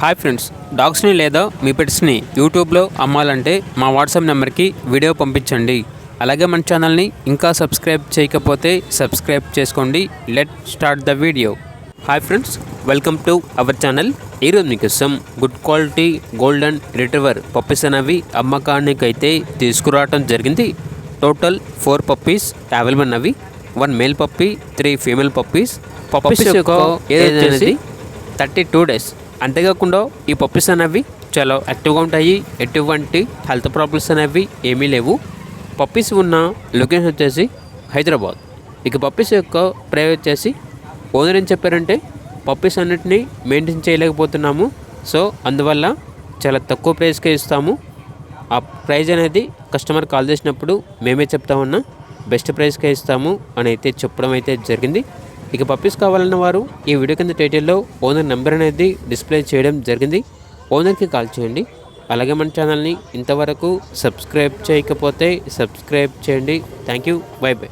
Hi friends, డాగ్స్ని లేదా మీ పెట్స్ని యూట్యూబ్లో అమ్మాలంటే మా వాట్సాప్ నెంబర్కి వీడియో పంపించండి. అలాగే మన ఛానల్ని ఇంకా సబ్స్క్రైబ్ చేయకపోతే సబ్స్క్రైబ్ చేసుకోండి. Let start the video. Hi friends, welcome to our channel. ఈరోజు మీకోసం good quality golden retriever puppies అనేవి అమ్మకానికైతే తీసుకురావడం జరిగింది. టోటల్ 4 పప్పీస్ అవైలబుల్ ఉన్నవి. 1 male puppy, 3 female puppies. Puppies యొక్క ఏజ్ అనేది 32 డేస్. అంతేకాకుండా ఈ పప్పీస్ అనేవి చాలా యాక్టివ్గా ఉంటాయి. ఎటువంటి హెల్త్ ప్రాబ్లమ్స్ అనేవి ఏమీ లేవు. పప్పీస్ ఉన్న లొకేషన్ వచ్చేసి హైదరాబాద్. ఇక పప్పీస్ యొక్క ప్రైస్ వచ్చేసి ఓనర్ ఏం చెప్పారంటే పప్పీస్ అన్నిటినీ మెయింటైన్ చేయలేకపోతున్నాము, సో అందువల్ల చాలా తక్కువ ప్రైస్కే ఇస్తాము. ఆ ప్రైజ్ అనేది కస్టమర్ కాల్ చేసినప్పుడు మేమే చెప్తామన్నా బెస్ట్ ప్రైస్కే ఇస్తాము అని అయితే చెప్పడం అయితే జరిగింది. ఇక పప్పీస్ కావాలన్న వారు ఈ వీడియో కింద టైటిల్లో ఓనర్ నెంబర్ అనేది డిస్ప్లే చేయడం జరిగింది. ఓనర్కి కాల్ చేయండి. అలాగే మన ఛానల్ని ఇంతవరకు సబ్స్క్రైబ్ చేయకపోతే సబ్స్క్రైబ్ చేయండి. Thank you. By by.